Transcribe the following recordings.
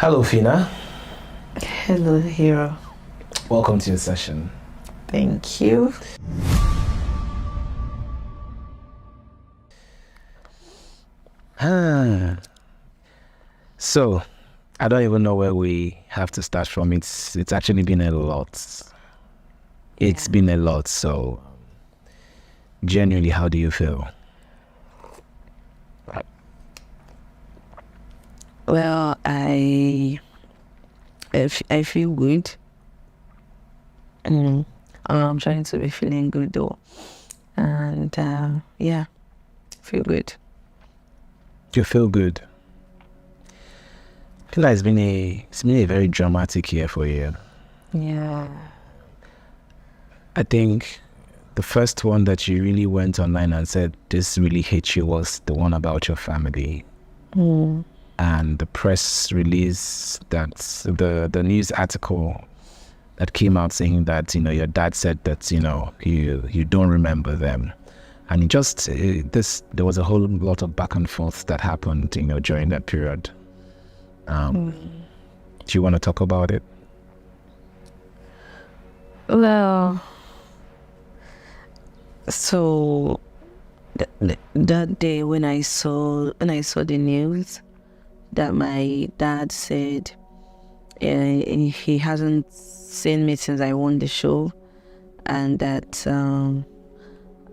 Hello, Phyna. Hello, hero. Welcome to your session. Thank you. So, I don't even know where we have to start from. It's actually been a lot. It's been a lot. So, genuinely, how do you feel? Well, I feel good. I'm trying to be feeling good though, and feel good. You feel good? I feel like it's been a very dramatic year for you. Yeah. I think the first one that you really went online and said this really hit you was the one about your family. And the press release, that the news article that came out saying that your dad said that you don't remember them, and there was a whole lot of back and forth that happened during that period. Do you want to talk about it? Well, so that day when I saw the news that my dad said he hasn't seen me since I won the show, and that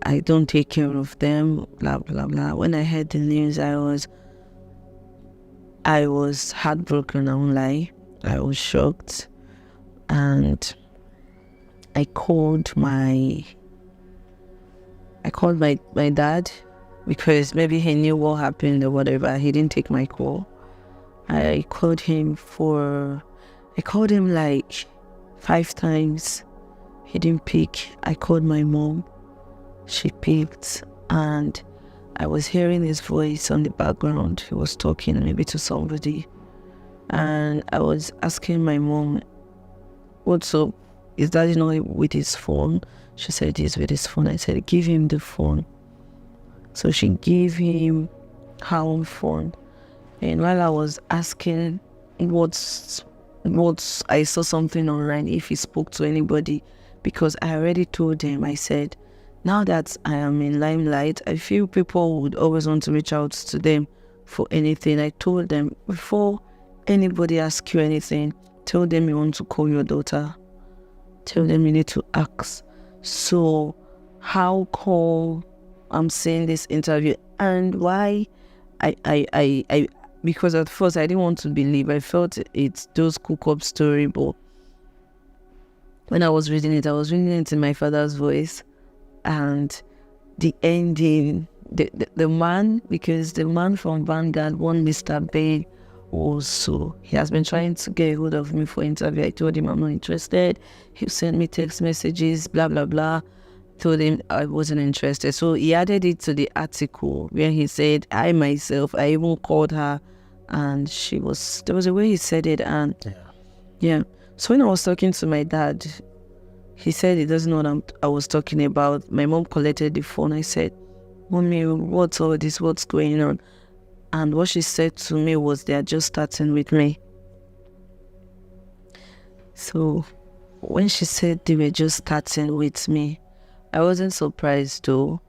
I don't take care of them, blah blah blah. When I heard the news, I was heartbroken. I won't lie. I was shocked, and I called my dad because maybe he knew what happened or whatever. He didn't take my call. I called him like 5 times. He didn't pick. I called my mom. She picked, and I was hearing his voice on the background. He was talking maybe to somebody. And I was asking my mom, what's up? Is daddy not with his phone? She said he's with his phone. I said, give him the phone. So she gave him her own phone. And while I was asking I saw something online if he spoke to anybody, because I already told him, I said, now that I am in limelight, I feel people would always want to reach out to them for anything. I told them, before anybody asks you anything, tell them you want to call your daughter. Tell them you need to ask. So how come I'm saying this interview, and why I because at first I didn't want to believe. I felt it's those cook-up story, but when I was reading it in my father's voice, and the ending, the man, because the man from Vanguard, one Mr. Bain, also, he has been trying to get hold of me for interview. I told him I'm not interested. He sent me text messages, blah blah blah. Told him I wasn't interested. So he added it to the article where he said, I even called her, and there was a way he said it, and yeah. So when I was talking to my dad, he said he doesn't know what I was talking about. My mom collected the phone. I said, Mommy, what's all this? What's going on? And what she said to me was, they're just starting with me. So when she said they were just starting with me, I wasn't surprised though,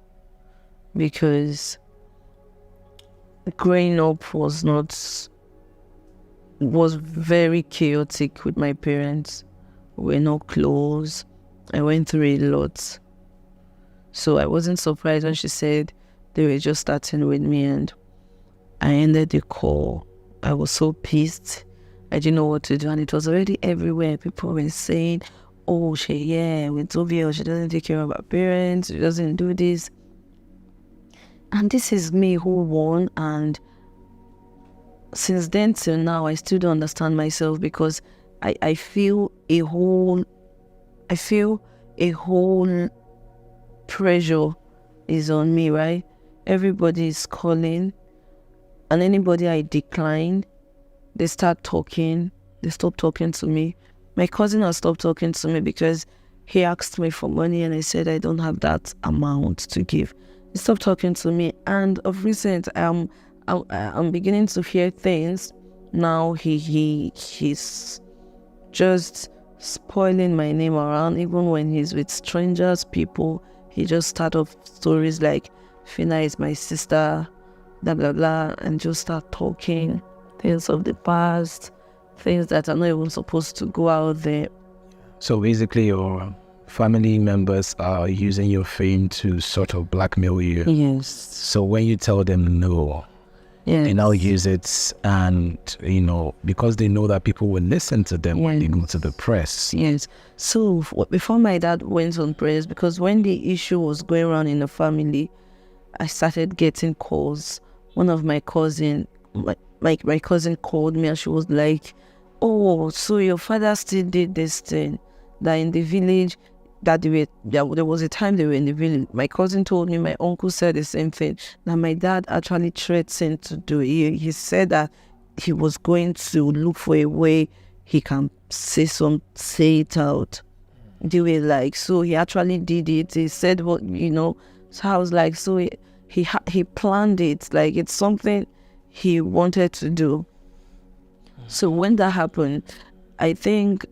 because growing up was very chaotic with my parents. We're not close. I went through a lot. So I wasn't surprised when she said they were just starting with me, and I ended the call. I was so pissed. I didn't know what to do, and it was already everywhere. People were saying, oh, with Tobio, she doesn't take care of her parents, she doesn't do this. And this is me who won, and since then till now, I still don't understand myself, because I feel a whole pressure is on me, right? Everybody is calling, and anybody I decline, they start talking. They stop talking to me. My cousin has stopped talking to me because he asked me for money, and I said I don't have that amount to give. He stopped talking to me, and of recent, I'm beginning to hear things now he's just spoiling my name around. Even when he's with strangers, people, he just start off stories like Phyna is my sister, blah blah blah, and just start talking things of the past, things that are not even supposed to go out there. So basically your family members are using your fame to sort of blackmail you. Yes. So when you tell them no, Yes. they now use it, and because they know that people will listen to them when they go to the press. Yes. So before my dad went on press, because when the issue was going around in the family, I started getting calls. One of my cousin, my cousin called me and she was like, "Oh, so your father still did this thing that in the village." That there was a time they were in the village. My cousin told me, my uncle said the same thing, that my dad actually threatened to do it. He said that he was going to look for a way he can say it out. Do it like, so he actually did it. He said what, so I was like, so he planned it, like it's something he wanted to do. So when that happened, I think,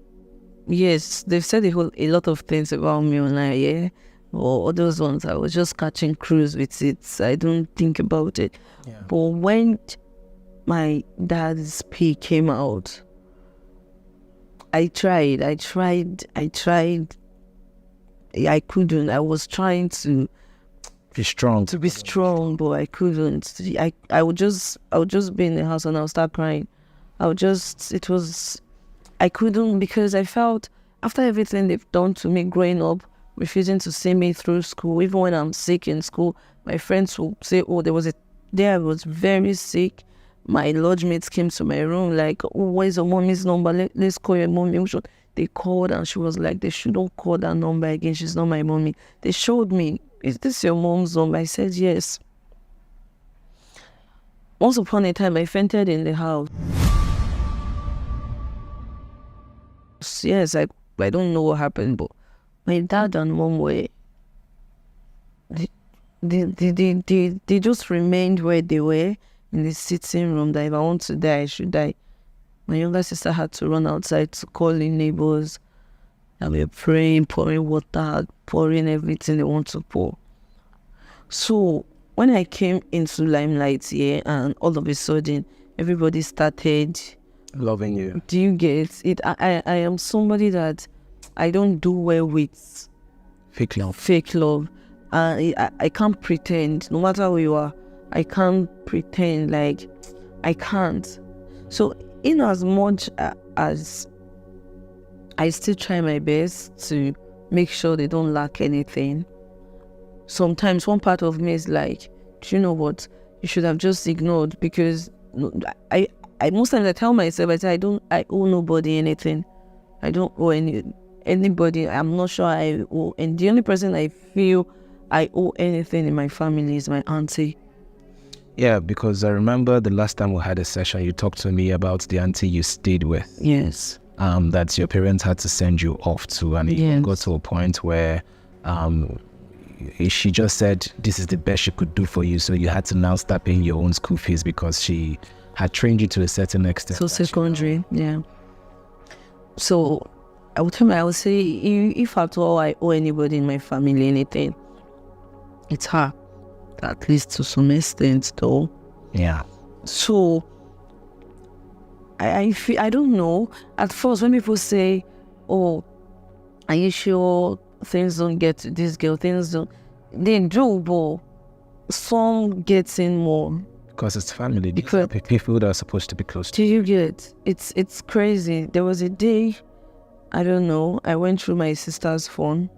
yes, they've said a lot of things about me online, yeah. Or all those ones, I was just catching cruise with it. I don't think about it. Yeah. But when my dad's pee came out, I tried. I couldn't. I was trying to Be strong. to be strong, but I couldn't. I would just be in the house and I would start crying. I couldn't, because I felt after everything they've done to me growing up, refusing to see me through school, even when I'm sick in school, my friends will say, "Oh, there was a day I was very sick." My lodge mates came to my room like, "Oh, where's your mommy's number? Let's call your mommy." They called and she was like, "They shouldn't call that number again. She's not my mommy." They showed me, "Is this your mom's number?" I said, "Yes." Once upon a time, I fainted in the house. Yes, I don't know what happened, but my dad and mom were, they just remained where they were in the sitting room, that if I want to die, I should die. My younger sister had to run outside to call in neighbors, and we were praying, pouring water, pouring everything they want to pour. So when I came into limelight here, and all of a sudden everybody started Loving you. do you get it? I am somebody that I don't do well with Fake love. fake love. I can't pretend. No matter who you are, I can't pretend. Like, I can't. So in as much as I still try my best to make sure they don't lack anything, sometimes one part of me is like, do you know what? You should have just ignored, because I most times I tell myself, I owe nobody anything. I don't owe anybody. I'm not sure I owe, and the only person I feel I owe anything in my family is my auntie. Yeah, because I remember the last time we had a session, you talked to me about the auntie you stayed with. Yes. That your parents had to send you off to, and it got to a point where she just said this is the best she could do for you, so you had to now start paying your own school fees because she had trained you to a certain extent. So secondary, yeah. So I would say, if at all I owe anybody in my family anything, it's her, at least to some extent, though. Yeah. So I feel, I don't know. At first, when people say, "Oh, are you sure things don't get to this girl?" Things don't. They do, but some gets in more. Because it's family. Because people that are supposed to be close to you. Do you get? It's crazy. There was a day, I don't know, I went through my sister's phone,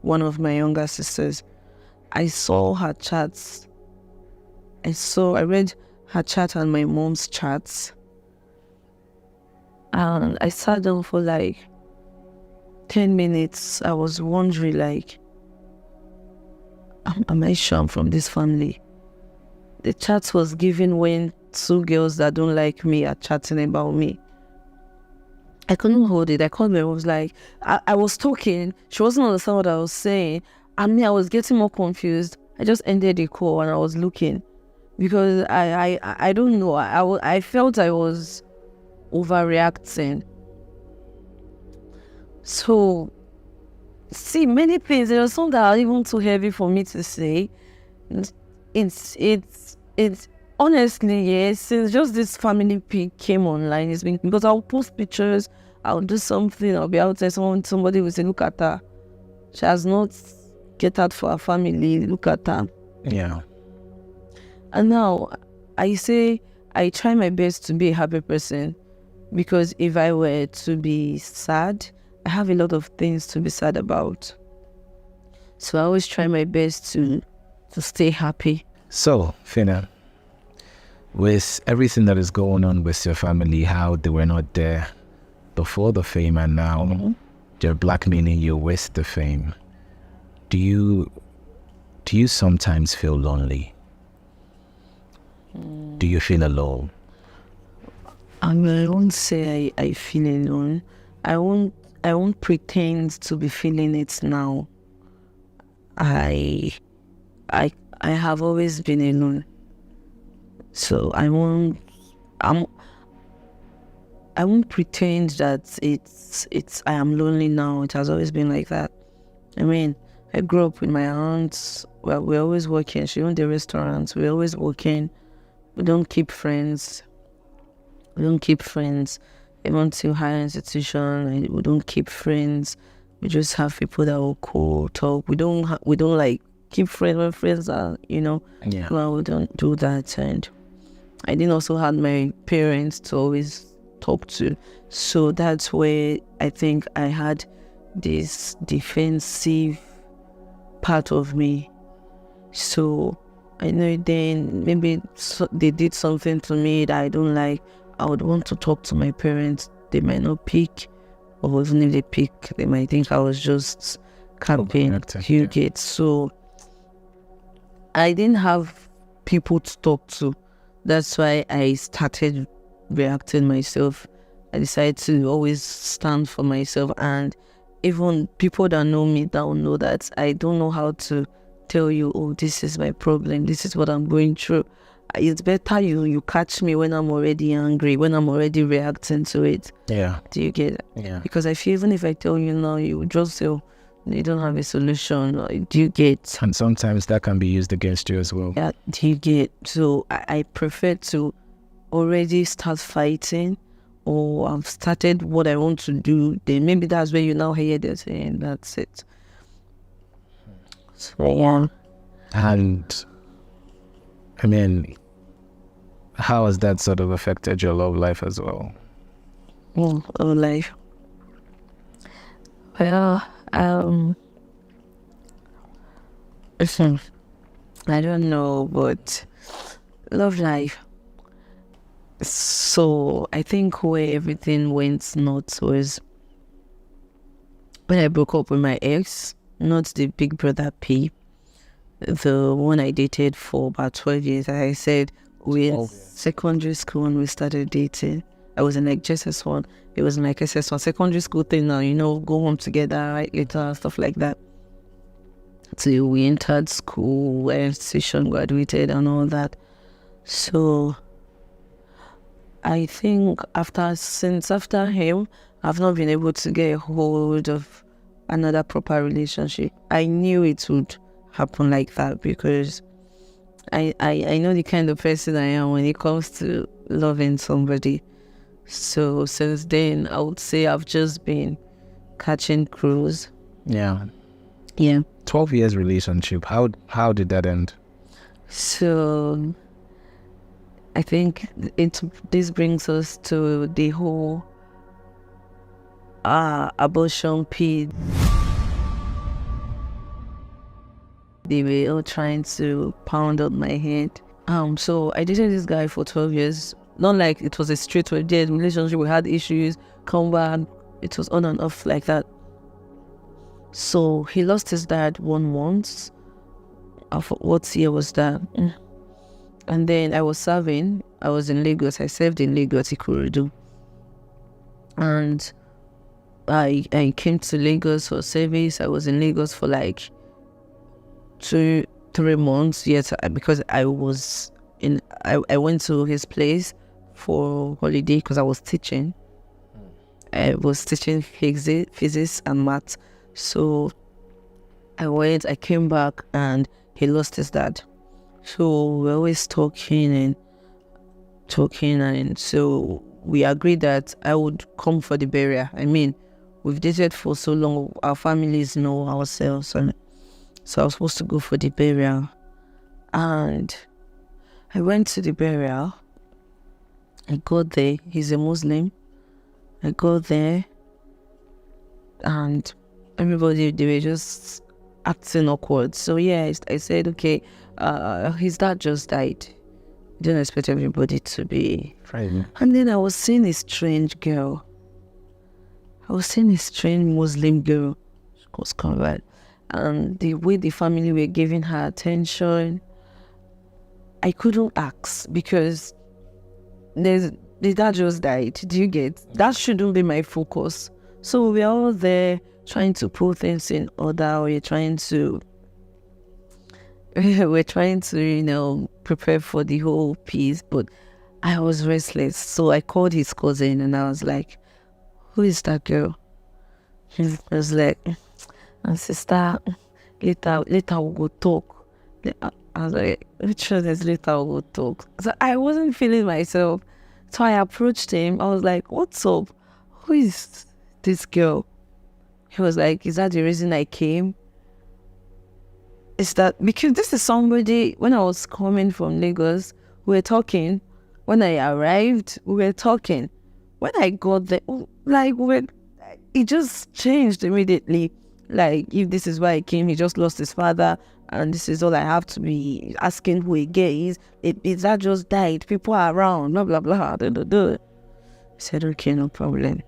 one of my younger sisters. I saw her chats. I read her chat and my mom's chats. And I sat down for like 10 minutes. I was wondering, like, am I sure I'm from this family? The chat was given when two girls that don't like me are chatting about me. I couldn't hold it. I called her. I was like, I was talking. She wasn't understanding what I was saying. And me, I was getting more confused. I just ended the call and I was looking. Because I don't know. I felt I was overreacting. So, see, many things, there are some that are even too heavy for me to say. It's honestly, yes, since just this family pic came online, it's been, because I'll post pictures, I'll do something, I'll be out there, somebody will say, look at her. She has not get out for her family, look at her. Yeah. And now, I say, I try my best to be a happy person, because if I were to be sad, I have a lot of things to be sad about. So I always try my best to stay happy. So, Phyna, with everything that is going on with your family, how they were not there before the fame and now they're blackmailing you with the fame, do you sometimes feel lonely? Do you feel alone? I won't say I feel alone. I won't pretend to be feeling it now. I have always been alone. So I won't pretend that I am lonely now. It has always been like that. I mean, I grew up with my aunts. Well, we're always working. She owned the restaurants. We're always working. We don't keep friends. Even to higher institution, we don't keep friends. We just have people that will call, talk. We don't like keep friends when friends are, Yeah. Well, we don't do that. And I didn't also have my parents to always talk to. So that's where I think I had this defensive part of me. So I know then maybe they did something to me that I don't like. I would want to talk to my parents. They might not pick, or even if they pick, they might think I was just camping. You get. So I didn't have people to talk to. That's why I started reacting myself. I decided to always stand for myself, and even people that know me that will know that I don't know how to tell you, oh, this is my problem, this is what I'm going through. It's better you catch me when I'm already angry, when I'm already reacting to it. Yeah. Do you get it? Yeah. Because I feel even if I tell you now, you would just say, oh, you don't have a solution. Do you get? And sometimes that can be used against you as well. Yeah, do you get? So I prefer to already start fighting, or I've started what I want to do. Then maybe that's where you now hear this, and that's it. So yeah. And I mean, how has that sort of affected your love life as well? Love life. Well, I don't know, but love life. So I think where everything went nuts was when I broke up with my ex, not the big brother P, the one I dated for about 12 years. I said we in secondary school when we started dating. I was in like JSS1. It was in like SS1, secondary school thing now, go home together, right, later, stuff like that. So we entered school, institution, graduated and all that. So I think since after him, I've not been able to get a hold of another proper relationship. I knew it would happen like that because I know the kind of person I am when it comes to loving somebody. So since then, I would say I've just been catching cruise. Yeah. Yeah. 12 years relationship. How did that end? So I think this brings us to the whole abortion piece. They were all trying to pound up my head. So I dated this guy for 12 years. Not like it was a straightforward relationship. We had issues, come back. It was on and off like that. So he lost his dad 1 month. What year was that? And then I was serving. I was in Lagos. I served in Lagos, Ikorodu. And I came to Lagos for service. I was in Lagos for like 2-3 months. Yes, because I went to his place for holiday because I was teaching. I was teaching physics and math. So I came back and he lost his dad. So we're always talking, and so we agreed that I would come for the burial. I mean, we've dated for so long, our families know ourselves, and so I was supposed to go for the burial. And I went to the burial. I got there. He's a Muslim. I got there, and everybody, they were just acting awkward. So yeah, I said, okay, his dad just died. Didn't expect everybody to be frightened. And then I was seeing a strange girl. I was seeing a strange Muslim girl. She was convert. And the way the family were giving her attention, I couldn't ask because the dad just died. Do you get? That shouldn't be my focus. So we're all there trying to put things in order. We're trying to, prepare for the whole piece. But I was restless. So I called his cousin and I was like, who is that girl? He was like, and sister, later we'll go talk. I was like, which one is later we'll go talk? So I wasn't feeling myself. So I approached him. I was like, what's up? Who is this girl? He was like, is that the reason I came? Is that because this is somebody, when I was coming from Lagos, we were talking. When I arrived, we were talking. When I got there, it just changed immediately. Like, if this is why I came, he just lost his father, and this is all I have to be asking who he is. Is that just died? People are around, blah, blah, blah. I said, okay, no problem.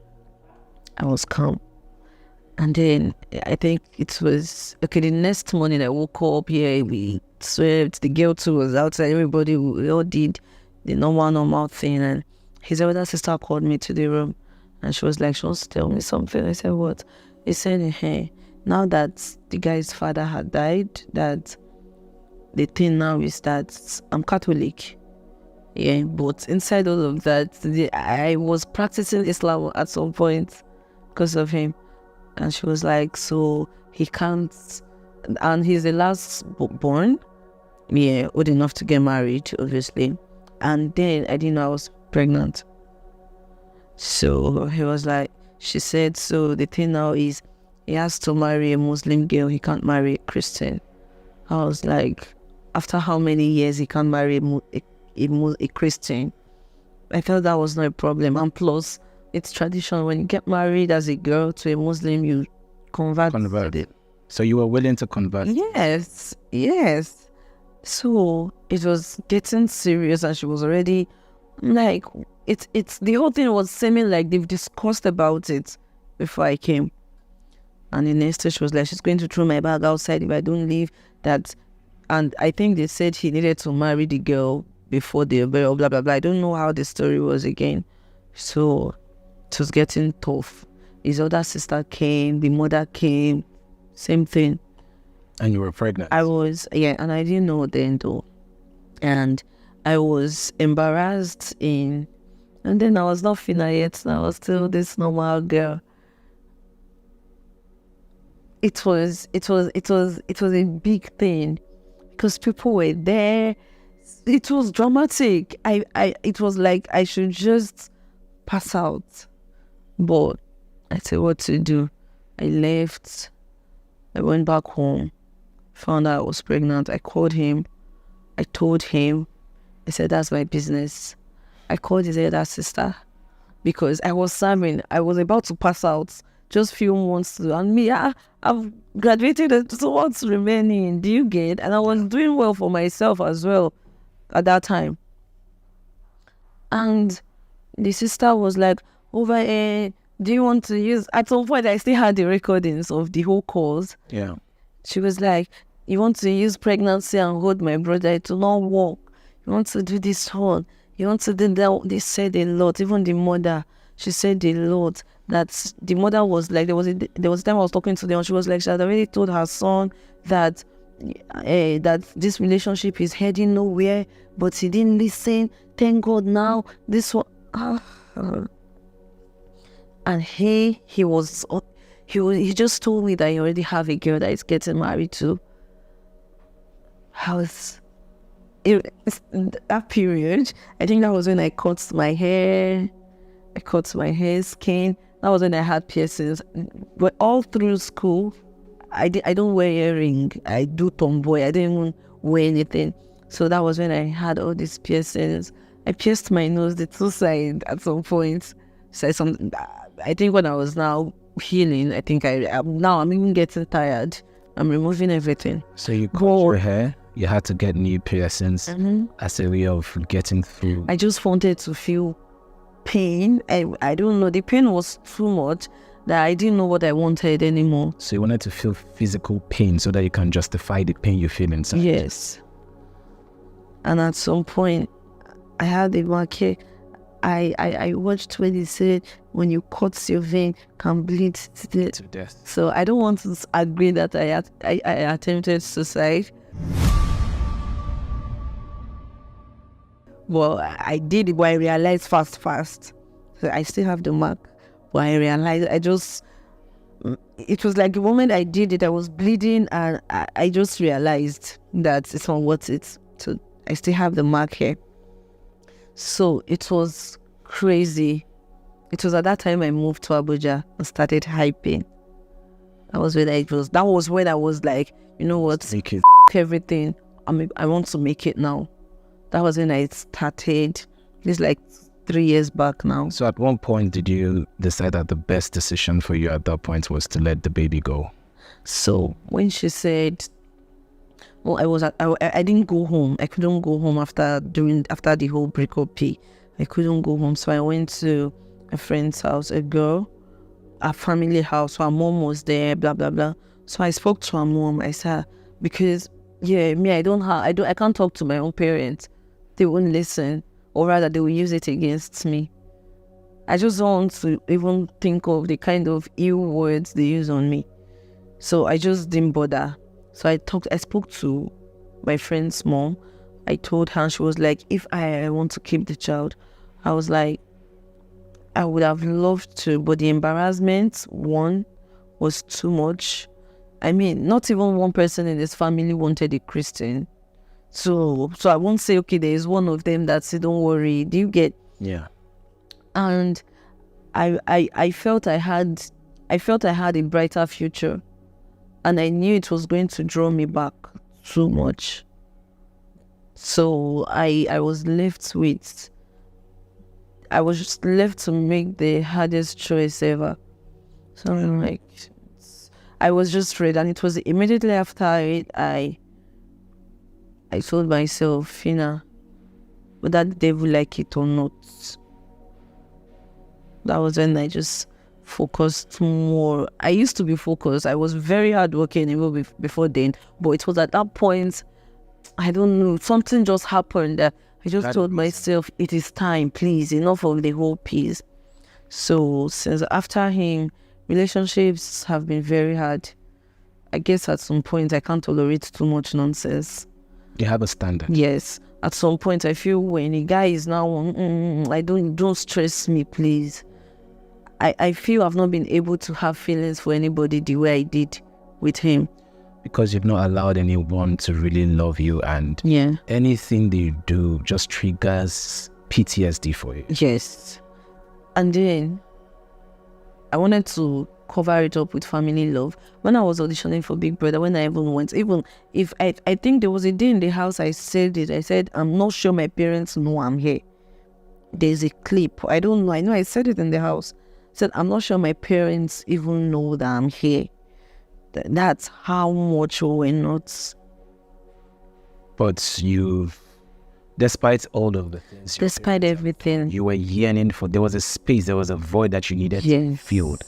I was calm. And then I think it was, okay, the next morning I woke up here, we swept, the girl too was outside, everybody, we all did the normal thing. And his older sister called me to the room and she was like, she wants to tell me something. I said, what? He said, hey, now that the guy's father had died, that the thing now is that I'm Catholic. Yeah, but inside all of that, I was practicing Islam at some point because of him. And she was like, so he can't, and he's the last born, yeah, old enough to get married, obviously. And then I didn't know I was pregnant. So he was like, she said, so the thing now is he has to marry a Muslim girl, he can't marry a Christian. I was like, after how many years he can't marry a Christian? I felt that was not a problem. And plus, it's tradition. When you get married as a girl to a Muslim, you convert. So you were willing to convert? Yes. So it was getting serious, and she was already like, it's the whole thing was seeming like they've discussed about it before I came. And the next day she was like, she's going to throw my bag outside if I don't leave. That, and I think they said he needed to marry the girl before the burial, blah blah blah. I don't know how the story was again. So it was getting tough. His older sister came, the mother came, same thing. And you were pregnant? I was, yeah, and I didn't know then though. And I was embarrassed and then I was not Phyna yet, I was still this normal girl. It was a big thing because people were there. It was dramatic. It was like I should just pass out. But I said what to do. I left. I went back home. Found out I was pregnant. I called him. I told him. I said, that's my business. I called his elder sister because I was serving. I was about to pass out. Just few months to, and me, I've graduated, so what's remaining? Do you get? And I was doing well for myself as well at that time. And the sister was like, over here, do you want to use, at some point I still had the recordings of the whole calls. Yeah. She was like, you want to use pregnancy and hold my brother, it will not work. You want to do this one. You want to do that. They said a lot. Even the mother, she said a lot. That the mother was like, there was a time I was talking to them and she was like, she had already told her son that that this relationship is heading nowhere, but he didn't listen. Thank God now this one. And he just told me that he already have a girl that he's getting married to. That period, I think that was when I cut my hair. I cut my hair, skin. That was when I had piercings. But all through school, I don't wear earring. I do tomboy. I didn't even wear anything. So that was when I had all these piercings. I pierced my nose, the two sides at some point. So I think when I was now healing, I think I'm even getting tired. I'm removing everything. So you cut your hair. You had to get new piercings as a way of getting through. I just wanted to feel pain. I don't know. The pain was too much that I didn't know what I wanted anymore. So you wanted to feel physical pain so that you can justify the pain you feel inside. Yes. And at some point, I had a market. I watched when he said, when you cut your vein, can bleed to death. So I don't want to agree that I attempted suicide. Well, I did it, but I realized fast. So I still have the mark. But I realized, it was like the moment I did it, I was bleeding, and I just realized that it's not worth it. So I still have the mark here. So it was crazy. It was at that time I moved to Abuja and started hyping. That was when I was like, you know what? Make it. Everything. I want to make it now. That was when I started. This like 3 years back now. So at one point, did you decide that the best decision for you at that point was to let the baby go? So when she said, well, I didn't go home. I couldn't go home after the whole breakup. I couldn't go home. So I went to a friend's house, a family house. So her mom was there, blah, blah, blah. So I spoke to her mom. I said, because I can't talk to my own parents. They won't listen, or rather they will use it against me. I just don't want to even think of the kind of ill words they use on me. So I just didn't bother. So I spoke to my friend's mom. I told her, and she was like, if I want to keep the child, I was like, I would have loved to, but the embarrassment, one, was too much. I mean, not even one person in this family wanted a Christian. So I won't say, okay, there is one of them that said, don't worry. Do you get? Yeah. And I felt I had a brighter future, and I knew it was going to draw me back too much. So I was just left to make the hardest choice ever. So I'm like, I was just afraid, and it was immediately after it, I told myself, Phyna, whether the devil like it or not. That was when I just focused more. I used to be focused. I was very hardworking even before then. But it was at that point, I don't know, something just happened that I just told myself, it is time, please, enough of the whole piece. So since after him, relationships have been very hard. I guess at some point I can't tolerate too much nonsense. You have a standard. Yes. At some point I feel when a guy is now don't stress me, please. I feel I've not been able to have feelings for anybody the way I did with him. Because you've not allowed anyone to really love you, and anything they do just triggers PTSD for you. Yes. And then I wanted to cover it up with family love. When I was auditioning for Big Brother, when I even if I think there was a day in the house I said it. I said, I'm not sure my parents know I'm here. There's a clip. I don't know. I know I said it in the house. I said, I'm not sure my parents even know that I'm here. That's how much we're not. But despite all of the things, despite everything, you were yearning for. There was a space, there was a void that you needed to be filled,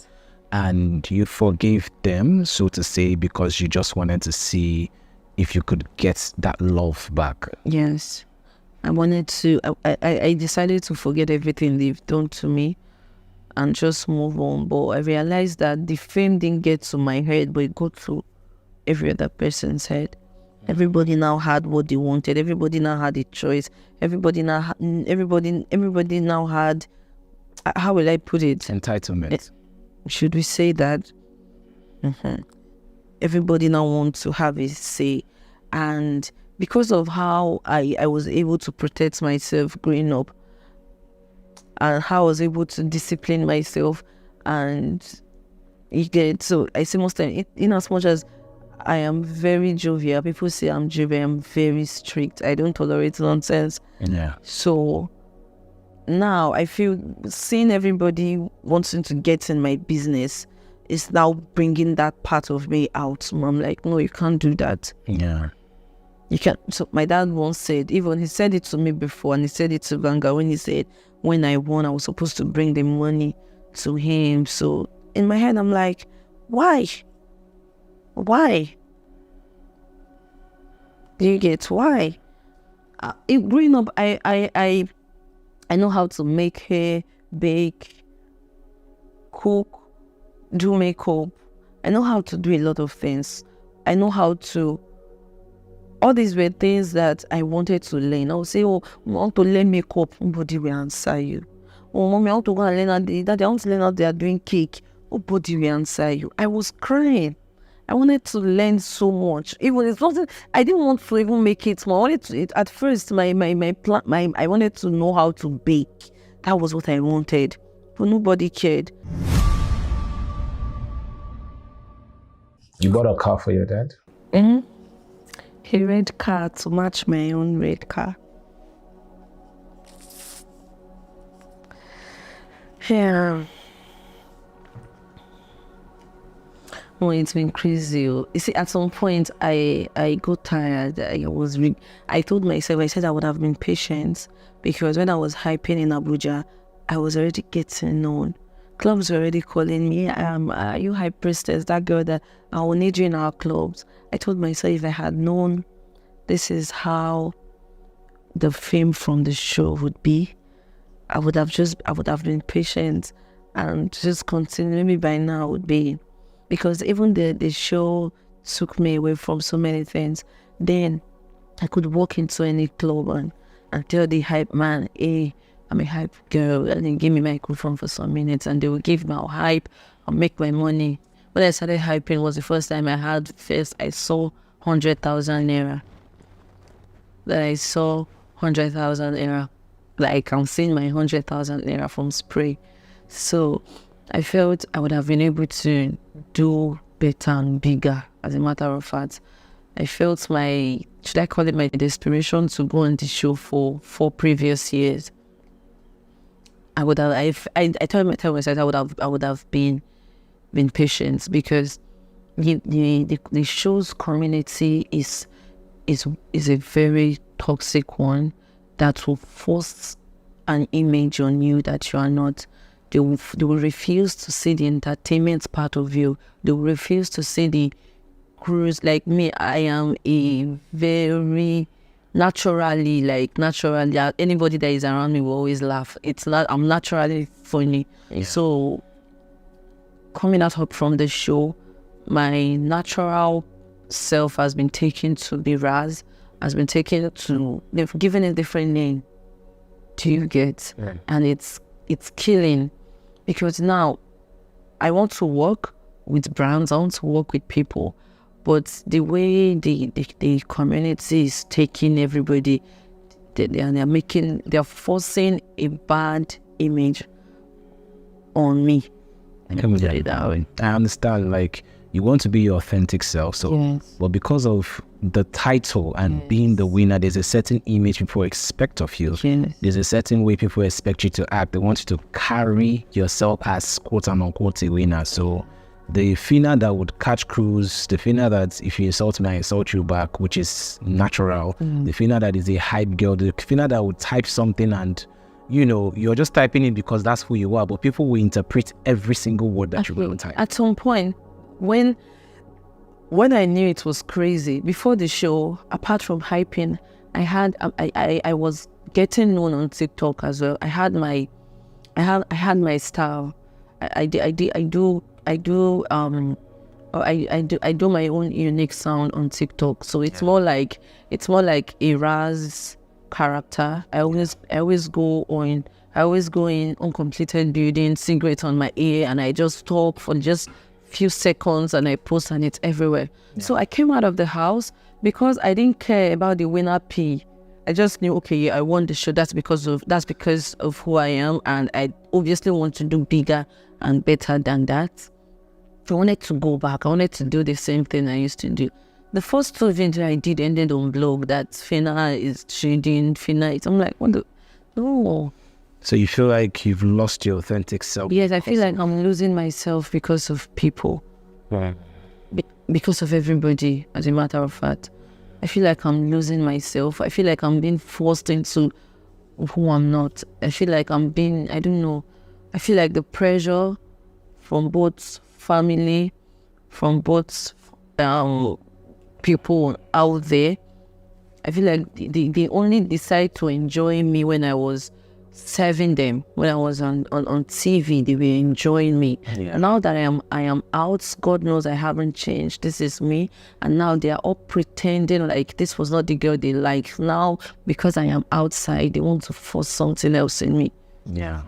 and you forgave them, so to say, because you just wanted to see if you could get that love back. Yes, I wanted to. I decided to forget everything they've done to me and just move on. But I realized that the fame didn't get to my head, but it got to every other person's head. Everybody now had what they wanted. Everybody now had a choice. Everybody now had, how will I put it? Entitlement. Should we say that? Everybody now wants to have a say. And because of how I was able to protect myself growing up, and how I was able to discipline myself, and you get, so I say most time, in as much as I am very jovial, people say I'm jovial, I'm very strict. I don't tolerate nonsense. Yeah. So now I feel seeing everybody wanting to get in my business is now bringing that part of me out. So I'm like, no, you can't do that. Yeah. You can't. So my dad once said, even he said it to me before, and he said it to Vanga when he said, when I won, I was supposed to bring the money to him. So in my head, I'm like, why? Why? Do you get why? Growing up, I know how to make hair, bake, cook, do makeup. I know how to do a lot of things. I know how to. All these were things that I wanted to learn. I would say, oh, I want to learn makeup. Nobody will answer you. Oh, mommy, I want to go and learn how I want to learn how they are doing cake. Nobody will answer you. I was crying. I wanted to learn so much. Even it's not. I didn't want to even make it more. I wanted to. At first, I wanted to know how to bake. That was what I wanted, but nobody cared. You bought a car for your dad? Mm-hmm. A red car to match my own red car. Yeah. Oh, it's been crazy. You see, at some point, I got tired. I told myself, I said I would have been patient, because when I was hyping in Abuja, I was already getting known. Clubs were already calling me, are you Hype Priestess, that girl that I will need you in our clubs. I told myself, if I had known this is how the fame from the show would be, I would have been patient and just continue. Maybe by now would be, because even the show took me away from so many things. Then I could walk into any club and tell the hype man, hey, I'm a hype girl, and then give me my microphone for some minutes, and they will give me a hype. I'll make my money. When I started hyping was the first time I saw 100,000 naira. That I saw 100,000 naira. Like I'm seeing my 100,000 naira from spray. So I felt I would have been able to do better and bigger. As a matter of fact, I felt should I call it my desperation to go on the show for 4 previous years. I told myself I would have been patient, because the show's community is a very toxic one that will force an image on you that you are not. They will refuse to see the entertainment part of you. They will refuse to see the cruise. Like me, I am a very naturally, anybody that is around me will always laugh. I'm naturally funny. Yeah. So coming out from the show, my natural self has been taken to be Raz, they've given a different name. Do you get? Yeah. And it's killing, because now I want to work with brands, I want to work with people, but the way the community is taking everybody, they're forcing a bad image on me. I understand, like, you want to be your authentic self, so yes. But because of the title and yes. being the winner, there's a certain image people expect of you. Yes. There's a certain way people expect you to act. They want you to carry yourself as quote unquote a winner. So the Phyna that would catch cruise, the Phyna that if you insult me, I insult you back, which is natural. The Phyna that is a hype girl, the Phyna that would type something and you're just typing it because that's who you are, but people will interpret every single word that you will type. At some point, when I knew it was crazy, before the show, apart from hyping, I was getting known on TikTok as well. I had my style. I do I do my own unique sound on TikTok. So it's more like a Raz character. I always go in uncompleted buildings, cigarette on my ear, and I just talk for just few seconds and I post and it's everywhere. So I came out of the house because I didn't care about the winner P. I just knew, okay, I won the show. That's because of who I am, and I obviously want to do bigger and better than that. I wanted to go back. I wanted to do the same thing I used to do. The first 2 videos I did ended on blog that Phyna is trading, Phyna is. I'm like, what the? No. So you feel like you've lost your authentic self? Yes, I feel like I'm losing myself because of people. Right. Because of everybody, as a matter of fact. I feel like I'm losing myself. I feel like I'm being forced into who I'm not. I feel like I don't know. I feel like the pressure from both family, from both people out there, I feel like they only decide to enjoy me when I was serving them. When I was on TV, they were enjoying me. Yeah. Now that I am out, God knows I haven't changed. This is me. And now they are all pretending like this was not the girl they like. Now, because I am outside, they want to force something else in me. Yeah.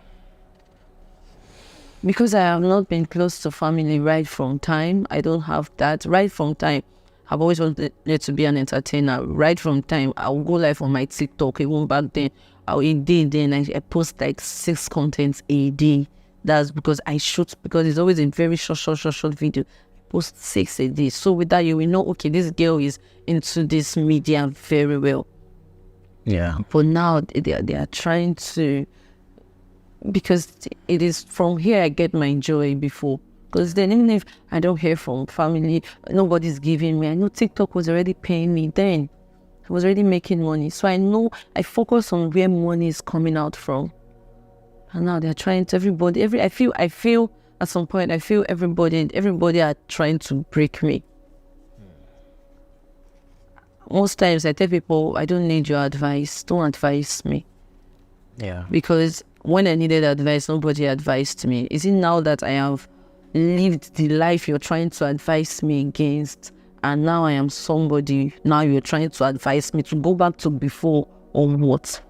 Because I have not been close to family right from time. I don't have that. Right from time, I've always wanted to be an entertainer. Right from time, I'll go live on my TikTok. Even back then, I post like 6 contents a day. That's because I shoot, because it's always a very short video. I post 6 a day. So with that, you will know, okay, this girl is into this media very well. Yeah. But now they are trying to, because it is from here I get my joy before. Because then even if I don't hear from family, nobody's giving me. I know TikTok was already paying me then. I was already making money. So I know I focus on where money is coming out from. And now they're trying to I feel at some point, I feel everybody are trying to break me. Most times I tell people, I don't need your advice. Don't advise me. Yeah. Because when I needed advice, nobody advised me. Is it now that I have lived the life you're trying to advise me against, and now I am somebody, now you're trying to advise me to go back to before, or what?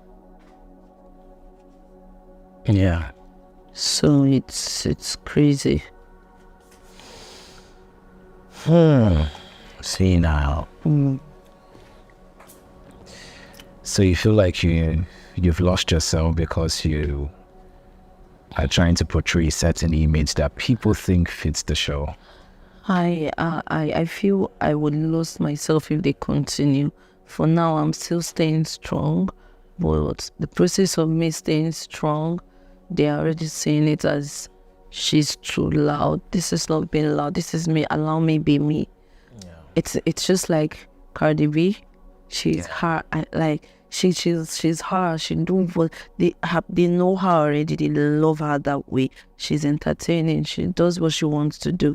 Yeah. So it's crazy. See now. So you feel like you've lost yourself because you are trying to portray a certain image that people think fits the show. I feel I would lose myself if they continue. For now, I'm still staying strong, but the process of me staying strong, they are already saying it as she's too loud. This is not being loud. This is me. Allow me be me. Yeah. It's just like Cardi B. She's her. She's her. She do what they know her already. They love her that way. She's entertaining. She does what she wants to do.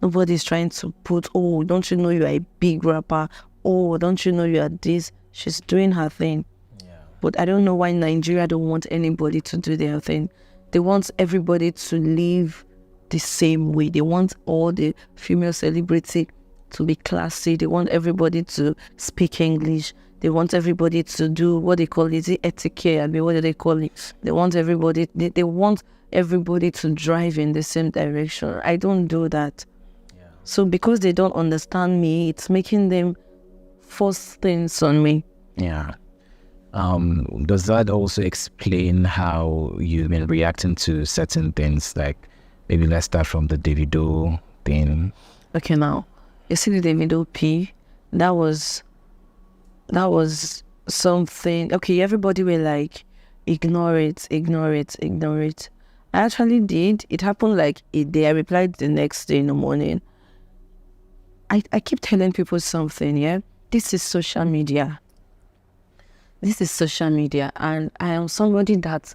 Nobody's trying to put, oh, don't you know you're a big rapper? Oh, don't you know you're this? She's doing her thing. Yeah. But I don't know why Nigeria don't want anybody to do their thing. They want everybody to live the same way. They want all the female celebrity to be classy. They want everybody to speak English. They want everybody to do what they call etiquette. I mean, what do they call it? They want everybody. They want everybody to drive in the same direction. I don't do that. So because they don't understand me, it's making them force things on me. Yeah. Does that also explain how you've been reacting to certain things? Like, maybe let's start from the Davido thing. Okay, now, you see the Davido P, that was something. Okay, everybody were like, ignore it. I actually did. It happened like a day. I replied the next day in the morning. I keep telling people something, yeah? This is social media. And I am somebody that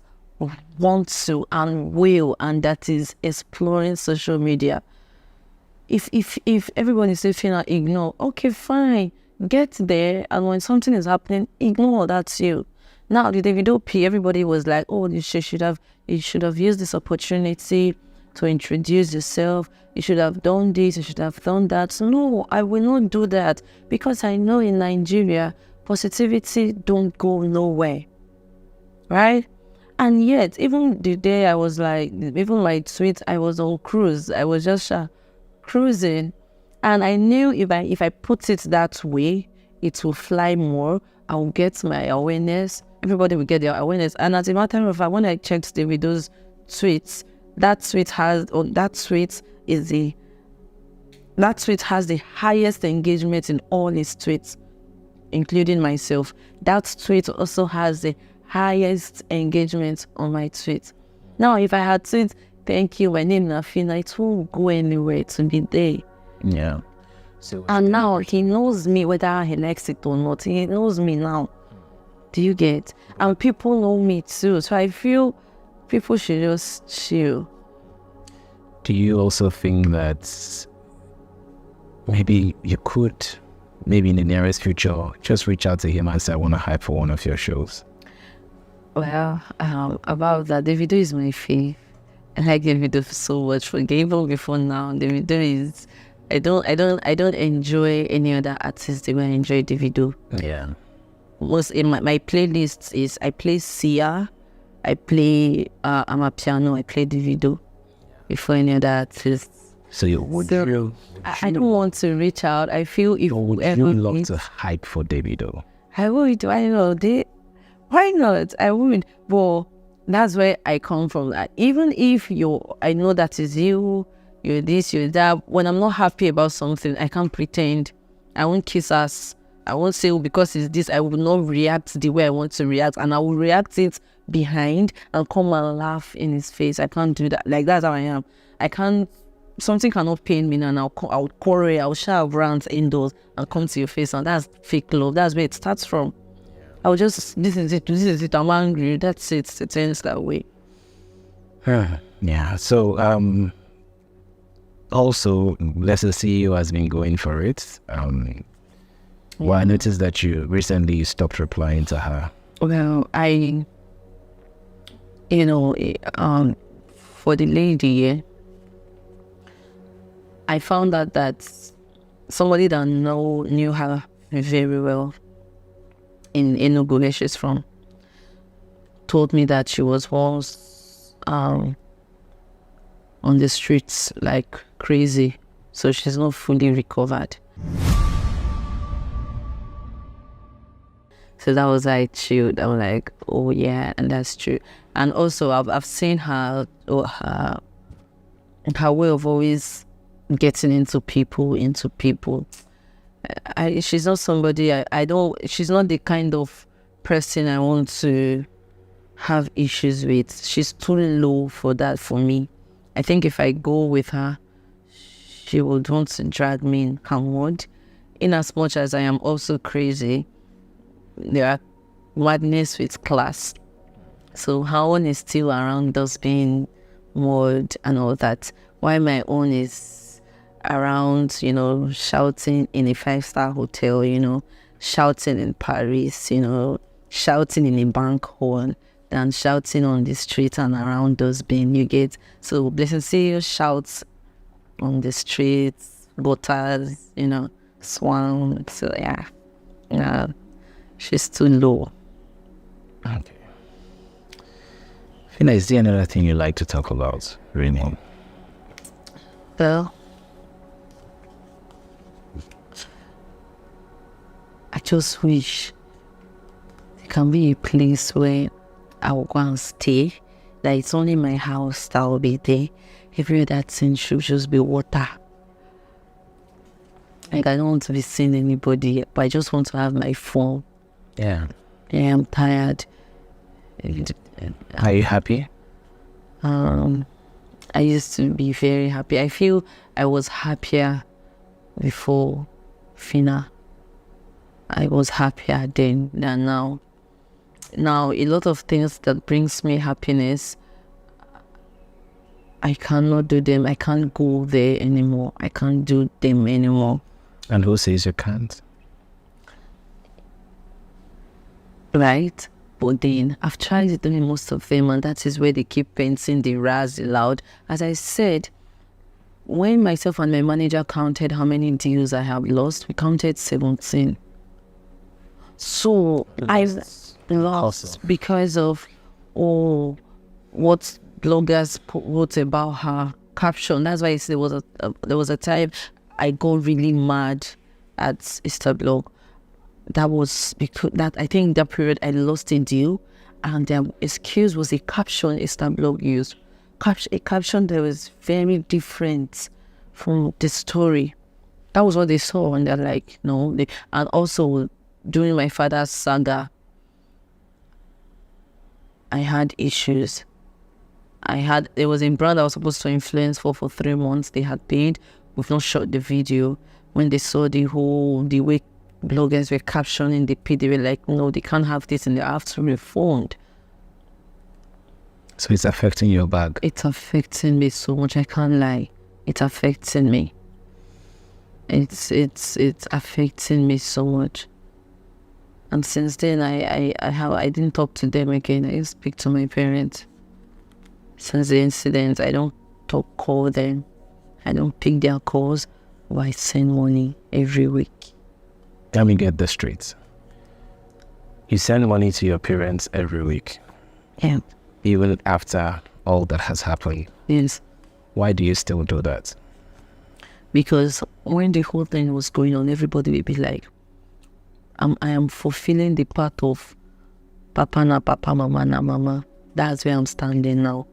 wants to and will, and that is exploring social media. If everybody says Phyna, ignore, okay, fine. Get there, and when something is happening, ignore, that's you. Now, the Davido P, everybody was like, oh, you should have used this opportunity to introduce yourself. You should have done this, you should have done that. No, I will not do that, because I know in Nigeria, positivity don't go nowhere, right? And yet, even the day I was like, even my tweet, I was on cruise. I was just cruising. And I knew if I put it that way, it will fly more. I will get my awareness. Everybody will get their awareness. And as a matter of fact, when I checked Davido's tweets, that tweet has the highest engagement in all his tweets, including myself. That tweet also has the highest engagement on my tweet. Now, if I had tweet, thank you, my name is Phyna, it won't go anywhere to be there. Yeah. So, and now he knows me, whether he likes it or not. He knows me now. Do you get? And people know me too. So I feel people should just chill. Do you also think that maybe you could, maybe in the nearest future, just reach out to him and say, I want to hype for one of your shows? Well, about that, Davido is my fave. I like Davido so much. For even before now, Davido is. I don't enjoy any other artist the way I enjoy Davido. Yeah. Most in my playlist is I play Sia, I play Amapiano, I play Davido before any other artist. So I don't want to reach out. I feel if would you love to hype for Davido? I would. Why not? Why not? I would. But that's where I come from. Even if I know that is you're this, you're that. When I'm not happy about something, I can't pretend. I won't kiss ass. I won't say, because it's this. I will not react the way I want to react, and I will react it behind and come and laugh in his face. I can't do that. Like, that's how I am. I can't. Something cannot pain me, and I'll quarrel. I'll shout rants indoors and come to your face, and that's fake love. That's where it starts from. I'll just this is it. I'm angry. That's it. It ends that way. Yeah. So also, Lesser CEO has been going for it. Well, I noticed that you recently stopped replying to her. Well, for the lady, I found out that somebody that knew her very well in Enugu, where she's from, told me that she was once on the streets like crazy, so she's not fully recovered. So that was like chilled. I was like, oh yeah, and that's true. And also I've seen her way of always getting into people. She's not somebody she's not the kind of person I want to have issues with. She's too low for that for me. I think if I go with her, she would want to drag me in hammered. In as much as I am also crazy, there are madness with class. So her own is still around us being mud and all that, while my own is around, shouting in a 5-star hotel, shouting in Paris, shouting in a bank hall, than shouting on the street and around us being, you get. So Blessing CEO shouts on the streets, gutters, swamp. So yeah. She's too low. Okay. Phyna, is there another thing you like to talk about, really? Well, I just wish there can be a place where I will go and stay. That it's only my house that will be there. Every other thing should just be water. Like, I don't want to be seeing anybody, but I just want to have my phone. Yeah. Yeah, I'm tired. Are you happy? I used to be very happy. I feel I was happier before Phyna. I was happier then than now. Now, a lot of things that brings me happiness, I cannot do them. I can't go there anymore. I can't do them anymore. And who says you can't? Right? But then I've tried doing most of them, and that is where they keep painting the ras, the loud. As I said, when myself and my manager counted how many deals I have lost, we counted 17. So I've lost because of what bloggers wrote about her caption. That's why I said there was a time I got really mad at Instablog. That was because I think that period I lost a deal, and their excuse was a caption Instablog used. A caption that was very different from the story. That was what they saw, and they're like, no. And also, during my father's saga, I had issues. There was a brand I was supposed to influence for 3 months. They had paid. We've not shot the video. When they saw the way bloggers were captioning the paid, they were like, no, they can't have this, and they have to refund. So it's affecting your bag? It's affecting me so much, I can't lie. It's affecting me. It's affecting me so much. And since then, I didn't talk to them again. I didn't speak to my parents. Since the incident, I don't call them. I don't pick their calls, but I send money every week. Let me get this straight. You send money to your parents every week? Yeah. Even after all that has happened? Yes. Why do you still do that? Because when the whole thing was going on, everybody would be like, I am fulfilling the part of Papa na Papa, Mama na Mama. That's where I'm standing now.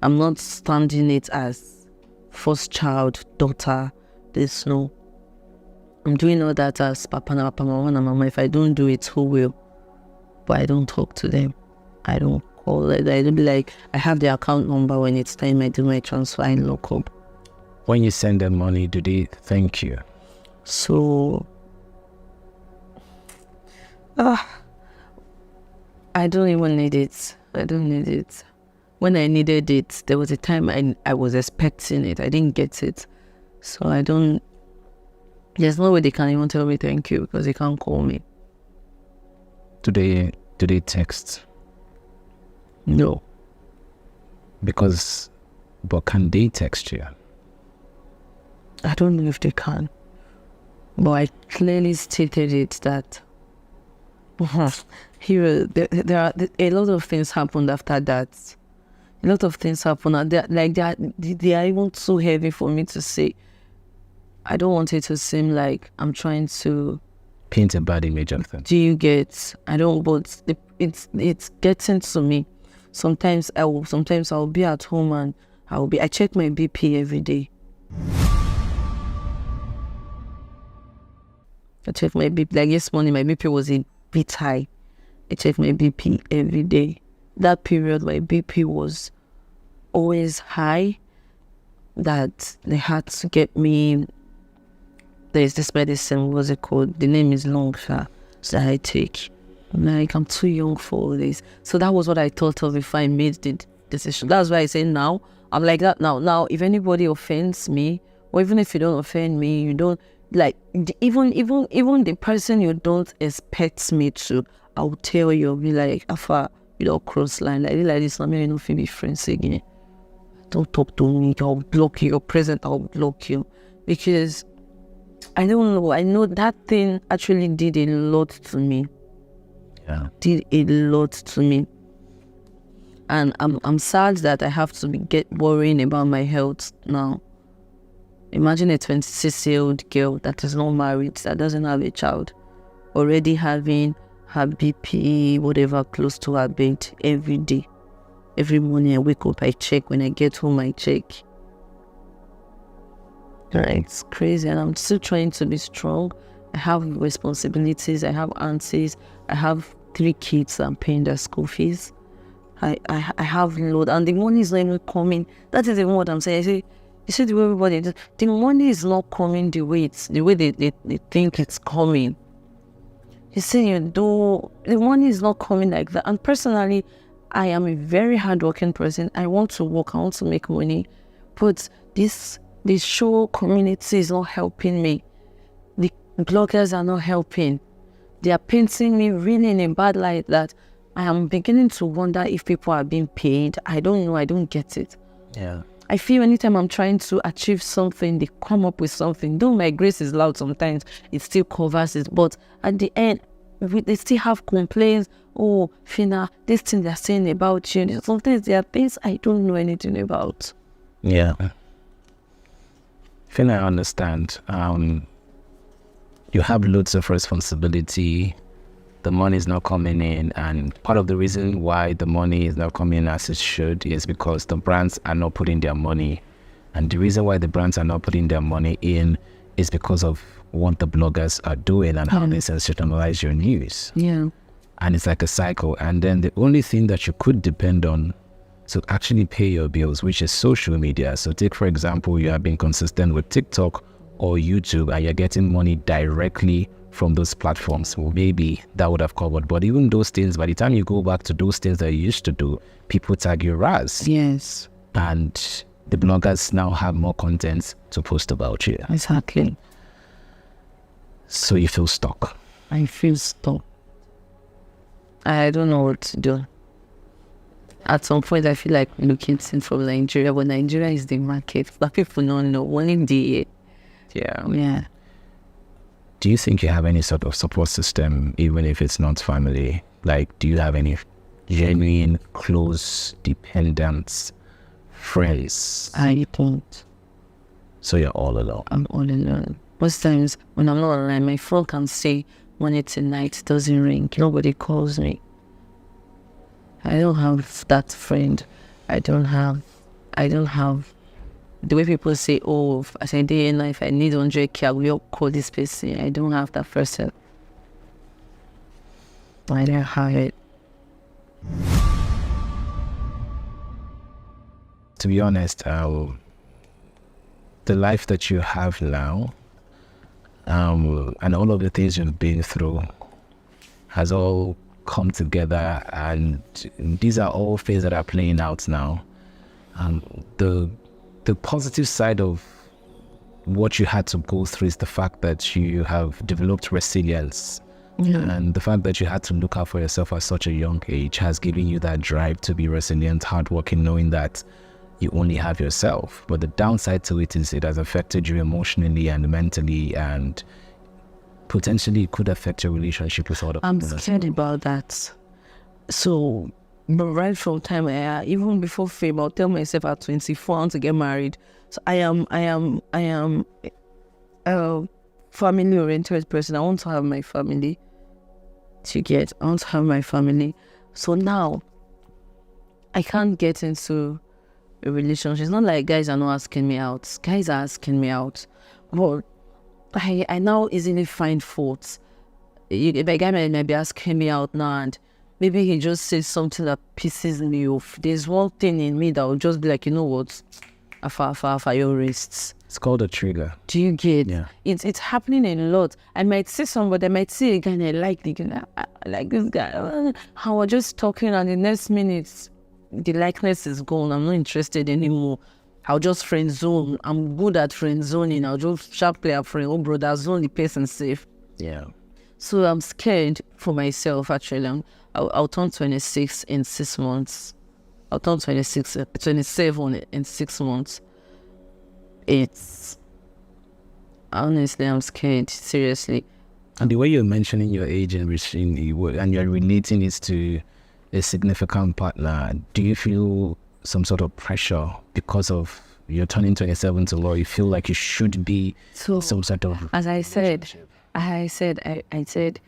I'm not standing it as first child, daughter, this, no. I'm doing all that as Papa na Papa, Mama na Mama. If I don't do it, who will? But I don't talk to them. I don't call it. I don't be like, I have the account number. When it's time, I do my transfer in local. When you send them money, do they thank you? So, I don't even need it. I don't need it. When I needed it, there was a time I was expecting it. I didn't get it. So I don't, there's no way they can even tell me thank you, because they can't call me. Do they text? No. But can they text you? I don't know if they can. But I clearly stated it that here there are a lot of things happened after that. A lot of things happened, and they are even too heavy for me to say. I don't want it to seem like I'm trying to paint a bad image of them. Do you get? I don't, but it's getting to me. Sometimes I'll be at home and I check my BP every day. I check my BP. Like this morning, my BP was a bit high. I check my BP every day. That period, my BP was always high. That they had to get me. There's this medicine. What's it called? The name is long, that I take. I'm too young for all this. So that was what I thought of if I made the decision. That's why I say now I'm like that now. Now, if anybody offends me, or even if you don't offend me, you don't. Like, even the person you don't expect me to, I'll tell you, I'll be like, Afa, you don't cross line. Like this, I'm not going to be friends again. Don't talk to me, I'll block you. You're present, I'll block you. Because, I don't know, I know that thing actually did a lot to me. Yeah. Did a lot to me. And I'm sad that I have to get worrying about my health now. Imagine a 26-year-old girl that is not married, that doesn't have a child, already having her BP, whatever, close to her bed every day. Every morning I wake up, I check. When I get home, I check. It's crazy, and I'm still trying to be strong. I have responsibilities. I have aunties. I have 3 kids. I'm paying their school fees. I have load, and the money is not even coming. That is even what I'm saying. I say, you see the way everybody, the money is not coming the way they think it's coming. You see, the money is not coming like that. And personally, I am a very hardworking person. I want to work. I want to make money, but this show community is not helping me. The bloggers are not helping. They are painting me really in a bad light that I am beginning to wonder if people are being paid. I don't know. I don't get it. Yeah. I feel anytime I'm trying to achieve something, they come up with something. Though my grace is loud sometimes, it still covers it. But at the end, they still have complaints. Oh, Phyna, this thing they're saying about you. Sometimes there are things I don't know anything about. Yeah. Phyna, I understand. You have loads of responsibility. The money is not coming in, and part of the reason why the money is not coming in as it should is because the brands are not putting their money. And the reason why the brands are not putting their money in is because of what the bloggers are doing and how they sensationalize your news. Yeah. And it's like a cycle. And then the only thing that you could depend on to actually pay your bills, which is social media. So take, for example, you have been consistent with TikTok or YouTube and you're getting money directly from those platforms. Well, maybe that would have covered. But even those things, by the time you go back to those things that you used to do, people tag you Raz. Yes. And the bloggers now have more content to post about you. Exactly. So you feel stuck. I feel stuck. I don't know what to do. At some point, I feel like looking from Nigeria, but Nigeria is the market. But people don't know. Only the yeah. Do you think you have any sort of support system, even if it's not family? Like, do you have any genuine, close, dependent friends? I don't. So you're all alone? I'm all alone. Most times, when I'm not online, my phone can say, when it's at night, it doesn't ring. Nobody calls me. I don't have that friend. I don't have the way people say, oh, as a day in life, I need 100K, I will call this person. I don't have that person. I don't have it. To be honest, the life that you have now, and all of the things you've been through has all come together, and these are all things that are playing out now. The positive side of what you had to go through is the fact that you have developed resilience. And the fact that you had to look out for yourself at such a young age has given you that drive to be resilient, hardworking, knowing that you only have yourself. But the downside to it is it has affected you emotionally and mentally, and potentially it could affect your relationship with other people. I'm scared about that. So, but right from time, even before fame, I'll tell myself at 24 I want to get married. So I am a family-oriented person. I want to have my family. I want to have my family. So now, I can't get into a relationship. It's not like guys are not asking me out. Guys are asking me out. But I now easily find faults. If a guy might be asking me out now, and maybe he just says something that pisses me off. There's one thing in me that will just be like, you know what? Afa your wrists. It's called a trigger. Do you get? Yeah. It's happening a lot. I might see somebody, I might see a guy and I like the guy. I like this guy. I was just talking, and the next minute, the likeness is gone. I'm not interested anymore. I'll just friend zone. I'm good at friend zoning. I'll just sharply a friend. Oh, brother, zone the person safe. Yeah. So I'm scared for myself, actually. I'll turn 26 in 6 months. I'll turn 27 in 6 months. Honestly, I'm scared, seriously. And the way you're mentioning your age and you're relating it to a significant partner, do you feel some sort of pressure because of you're turning 27 to law? You feel like you should be some sort of... As I said, I said,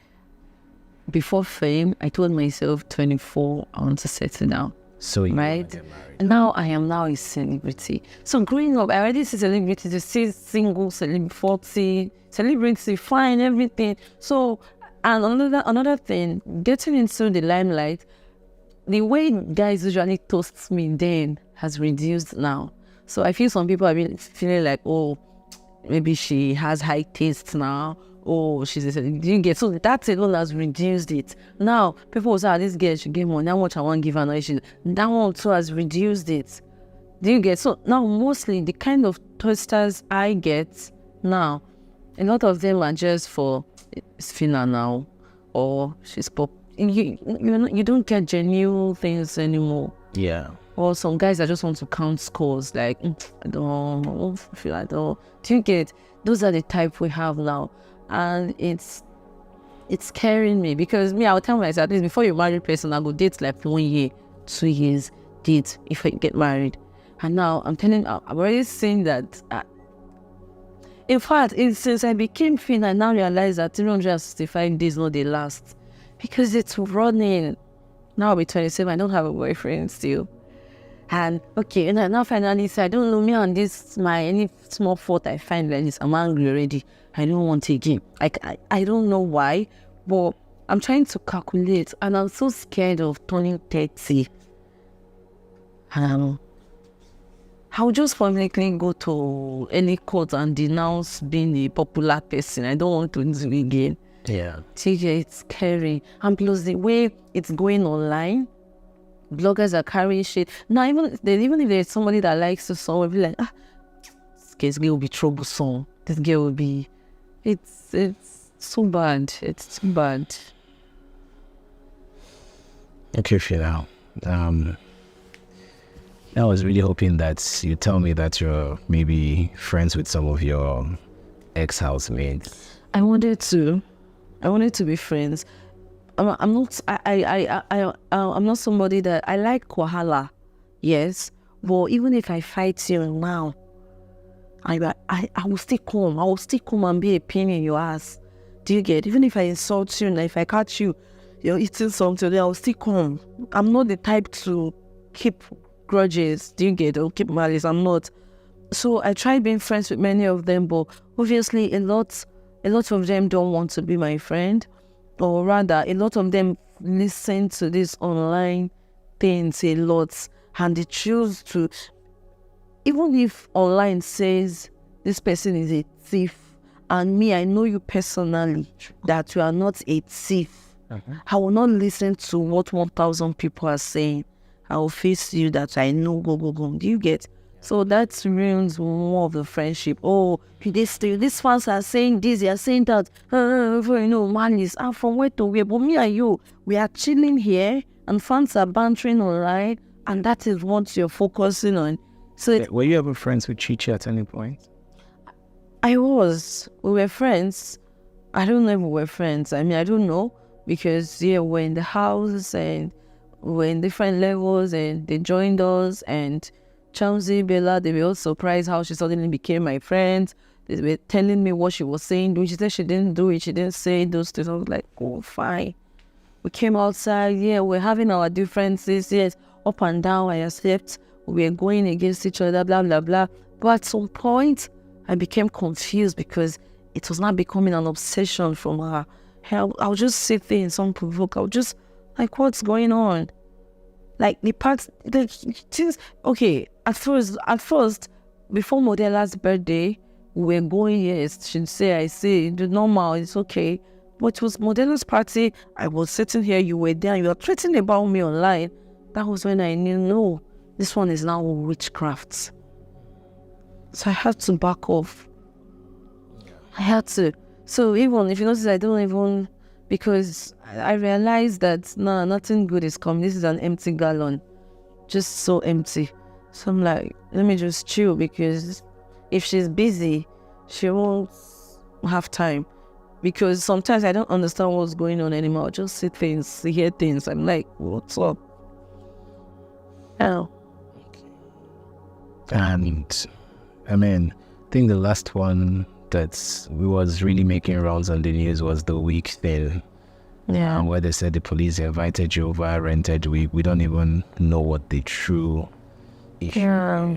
before fame, I told myself 24, I want to settle down. So you right? Now I am now a celebrity. So growing up, I already see celebrity, to see single, celebrity, fine, everything. So, and another thing, getting into the limelight, the way guys usually toast me then has reduced now. So I feel some people have been feeling like, oh, maybe she has high taste now. Oh, she's a didn't get, so that alone has reduced it. Now people will say, this girl should get money. How much I want to give her now? That one too has reduced it. Do you get? So now mostly the kind of toasters I get now, a lot of them are just for Phyna now, or you don't get genuine things anymore. Yeah. Or some guys that just want to count scores, like I don't feel like do you get? Those are the type we have now, and it's scaring me because me, I'll tell myself this: before you marry a person, I go date like 1 year, 2 years, date if I get married. And now I'm already seeing that. In fact, since I became Phyna, I now realize that 365 days not they last because it's running. Now I'll be 27. I don't have a boyfriend still. And okay, and I now finally say, I don't know, me and this, any small fault I find like this, I'm angry already. I don't want it again. I don't know why, but I'm trying to calculate, and I'm so scared of turning 30. I'll just publicly go to any court and denounce being a popular person. I don't want to do it again. Yeah. TJ, it's scary. And plus the way it's going online, bloggers are carrying shit. Now, even if there's somebody that likes the song, will be like, this girl will be troublesome. This girl will be... It's so bad. It's too bad. Okay, Phyna. I was really hoping that you tell me that you're maybe friends with some of your ex-housemates. I wanted to be friends. I'm not. I'm not somebody that I like Wahala, yes. But even if I fight you now, I will still come. I will still come and be a pain in your ass. Do you get? Even if I insult you and if I catch you, you're eating something, I will still come. I'm not the type to keep grudges. Do you get? Or keep malice. I'm not. So I tried being friends with many of them, but obviously a lot of them don't want to be my friend. Or rather, a lot of them listen to these online things a lot, and they choose to, even if online says this person is a thief, and me, I know you personally, that you are not a thief. I will not listen to what 1,000 people are saying. I will face you that I know, go. Do you get? So that ruins more of the friendship. Oh, these fans are saying this, they are saying that, malice. From where to where? But me and you, we are chilling here, and fans are bantering online, and that is what you're focusing on. So were you ever friends with Chichi at any point? I was. We were friends. I don't know if we were friends. I mean, I don't know, because we're in the house, and we're in different levels, and they joined us, and Chauncey, Bella, they were all surprised how she suddenly became my friend. They were telling me what she was saying. She said she didn't do it. She didn't say those things. I was like, oh, fine. We came outside. Yeah, we're having our differences. Yes, up and down, I accept. We're going against each other, blah, blah, blah. But at some point, I became confused because it was not becoming an obsession from her. I'll just sit there and some provoke. I'll just, like, what's going on? Like, the things, okay, at first, before Modela's birthday, we were going, yes, she'd say, I say, the normal, it's okay. But it was Modela's party, I was sitting here, you were there, you were tweeting about me online. That was when I knew, no, this one is now witchcraft. So I had to back off. I had to. So even, if you notice, I don't even, because I realized that, nothing good is coming. This is an empty gallon. Just so empty. So I'm like, let me just chill, because if she's busy, she won't have time. Because sometimes I don't understand what's going on anymore. I just see things, hear things. I'm like, what's up? Oh. And I mean, I think the last one that was really making rounds on the news was the week thing. Yeah. Where they said the police invited you over, rented week. We don't even know what the true issue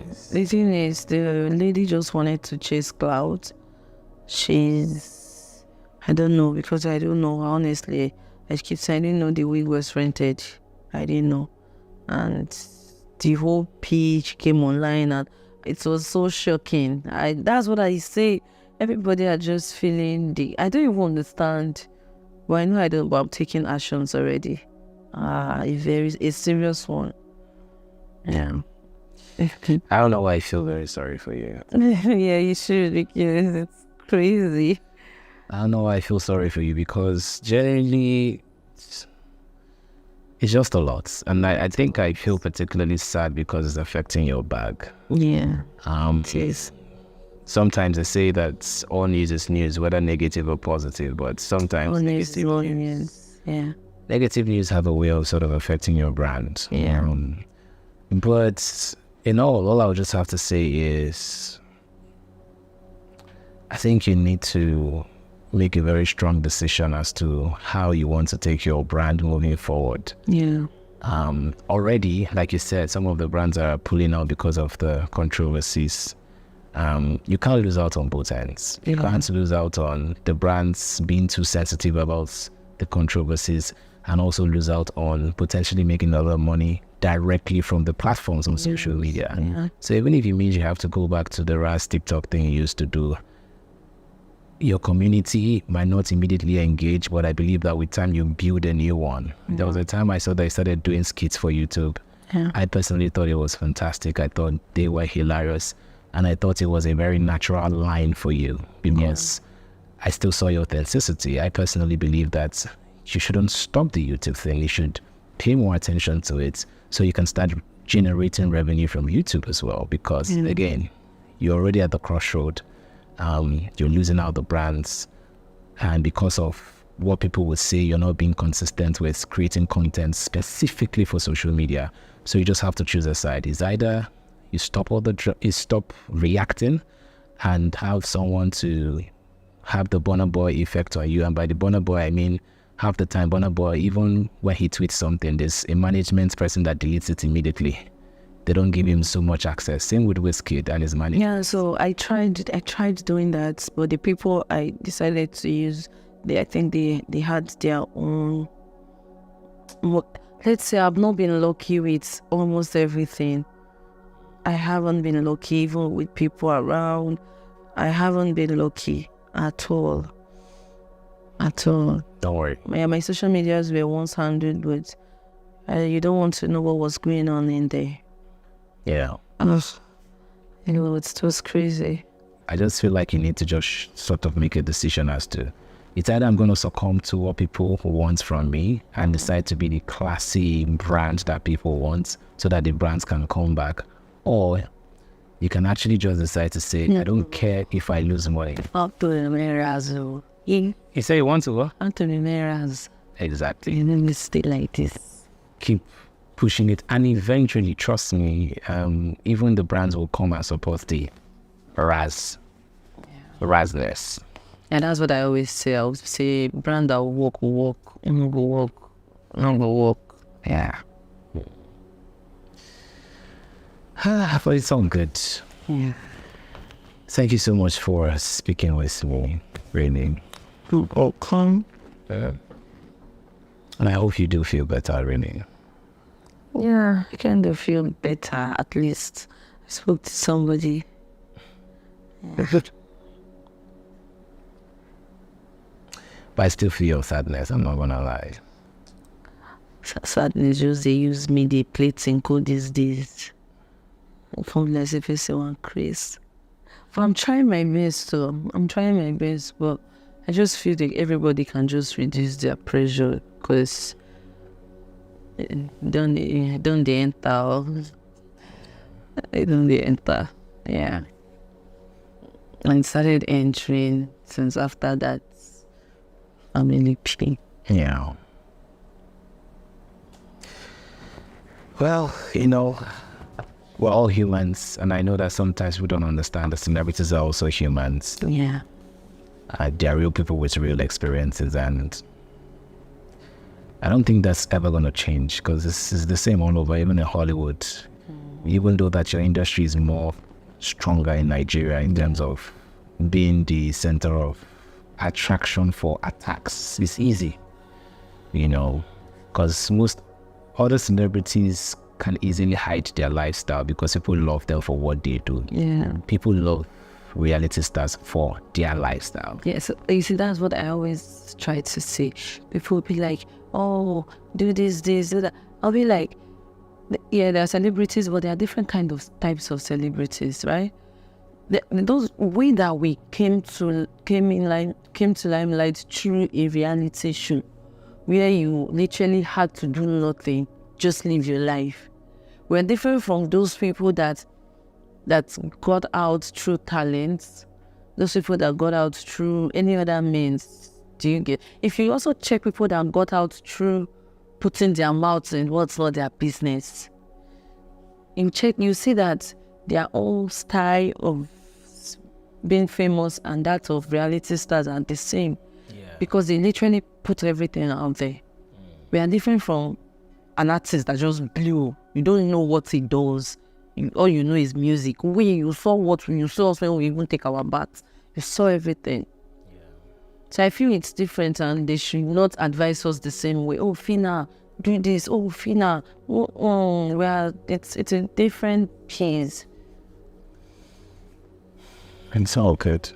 is. The thing is, the lady just wanted to chase clouds. I don't know, because I don't know, honestly. I keep saying, I didn't know the wig was rented. I didn't know. And the whole page came online, and it was so shocking. That's what I say. Everybody are just feeling I don't even understand. But I know I don't, but I'm taking actions already. A serious one. Yeah. I don't know why I feel very sorry for you. Yeah, you should, because it's crazy. I don't know why I feel sorry for you, because generally, It's just a lot. And I think I feel particularly sad because it's affecting your bag. Yeah. It is. Sometimes they say that all news is news, whether negative or positive, but sometimes negative news have a way of sort of affecting your brand. Yeah. But in all I would just have to say is, I think you need to make a very strong decision as to how you want to take your brand moving forward. Yeah. Already, like you said, some of the brands are pulling out because of the controversies. You can't lose out on both ends. You can't lose out on the brands being too sensitive about the controversies, and also lose out on potentially making a lot of money directly from the platforms on social media. Yeah. So even if it means you have to go back to the Raz TikTok thing you used to do, your community might not immediately engage, but I believe that with time you build a new one. There was a time I saw that I started doing skits for YouTube. I personally thought it was fantastic. I thought they were hilarious, and I thought it was a very natural line for you because I still saw your authenticity. I personally believe that you shouldn't stop the YouTube thing. You should pay more attention to it so you can start generating revenue from YouTube as well, because again, you're already at the crossroad. You're losing out the brands, and because of what people will say, you're not being consistent with creating content specifically for social media. So you just have to choose a side. It's either you stop stop reacting and have someone to have the Burna Boy effect on you. And by the Burna Boy, I mean half the time Burna Boy, even when he tweets something, there's a management person that deletes it immediately. They don't give him so much access. Same with Wizkid and his management. Yeah, so I tried doing that, but the people I decided to use, I think they had their own. Let's say I've not been lucky with almost everything. I haven't been lucky even with people around. I haven't been lucky at all. At all. Don't worry. My social medias were once handled, but you don't want to know what was going on in there. Yeah. It's just crazy. I just feel like you need to just sort of make a decision as to, it's either I'm going to succumb to what people want from me and decide to be the classy brand that people want so that the brands can come back, or you can actually just decide to say, I don't care if I lose money. You say you want to what? Exactly. And then stay like this. Keep pushing it, and eventually, trust me, even the brands will come and support the Razness. And that's what I always say. I always say, brand that will walk, not go walk. Yeah. But it's all good. Yeah. Thank you so much for speaking with me, really. You're welcome. And I hope you do feel better, really. Yeah, I kind of feel better, at least. I spoke to somebody. Yeah. But I still feel your sadness, I'm not gonna lie. Sadness, just they use me, they play Tinko these days. I feel as if it's one craze. But I'm trying my best, but I just feel like everybody can just reduce their pressure, because don't they enter? Yeah. And started entering since after that family pain. Yeah. Well, we're all humans, and I know that sometimes we don't understand that celebrities are also humans. Yeah. They are real people with real experiences, and I don't think that's ever going to change, because this is the same all over, even in Hollywood. Even though that your industry is more stronger in Nigeria in terms of being the center of attraction for attacks. It's easy, because most other celebrities can easily hide their lifestyle because people love them for what they do. Yeah. People love reality stars for their lifestyle. Yeah, so you see, that's what I always try to say. People will be like, oh, do this, do that. I'll be like, yeah, there are celebrities, but there are different types of celebrities, right? Those way that we came to limelight through a reality show, where you literally had to do nothing, just live your life. We're different from those people that got out through talents, those people that got out through any other means. Do you get? If you also check people that got out through putting their mouths in what's not their business, you see that their own style of being famous and that of reality stars are the same. Because they literally put everything out there. We are different from an artist that just blew. You don't know what he does. All you know is music. You saw us when we even take our baths. You saw everything. So I feel it's different, and they should not advise us the same way. Oh, Phyna, do this. Oh, Phyna, well, it's a different piece. It's all good.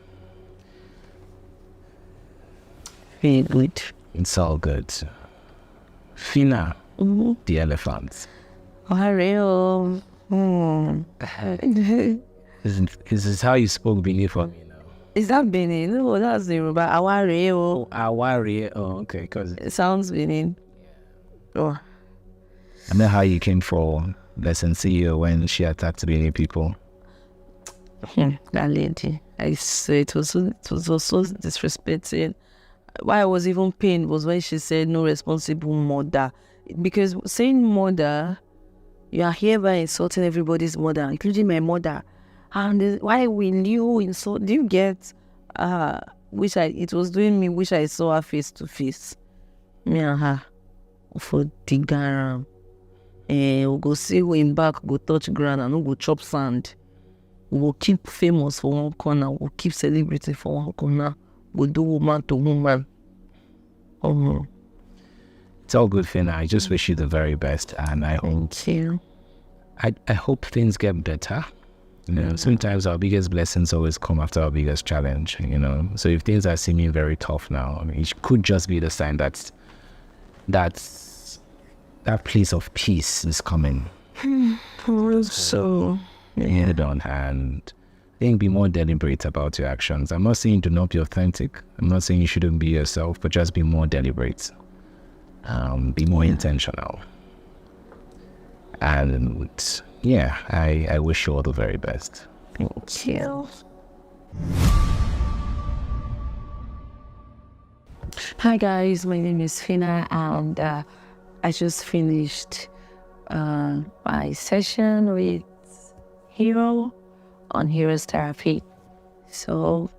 Very good. It's all good. Phyna, the elephant. Oreo. Is this how you spoke Benin for me now? Is that Benin? No, that's Yoruba. Awareo. Awari. Oh, okay. Because It sounds Benin. Oh. I know how you came for Lesson CEO when she attacked Benin people. That lady. I say it was so disrespecting. Why I was even pained was when she said no responsible mother. Because saying mother, you are hereby insulting everybody's mother, including my mother. And why will you insult? Do you get? It was doing me. Wish I saw her face to face. Me and her for the garam. We'll go see who in back, go touch ground, and we'll go chop sand. We'll keep famous for one corner. We'll keep celebrity for one corner. We'll do woman to woman. It's all good, Phyna. I just wish you the very best, and I hope. Thank you. I hope things get better. You know, sometimes our biggest blessings always come after our biggest challenge. You know, so if things are seeming very tough now, I mean, it could just be the sign that place of peace is coming. So, Head on, and I think be more deliberate about your actions. I'm not saying do not be authentic. I'm not saying you shouldn't be yourself, but just be more deliberate. Be more intentional. And yeah, I wish you all the very best. thank you. Hi guys, my name is Phyna, and I just finished my session with Hero on Hero's Therapy. So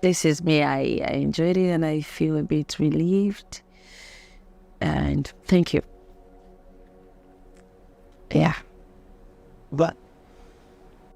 this is me. I enjoyed it and I feel a bit relieved. And thank you. Yeah. But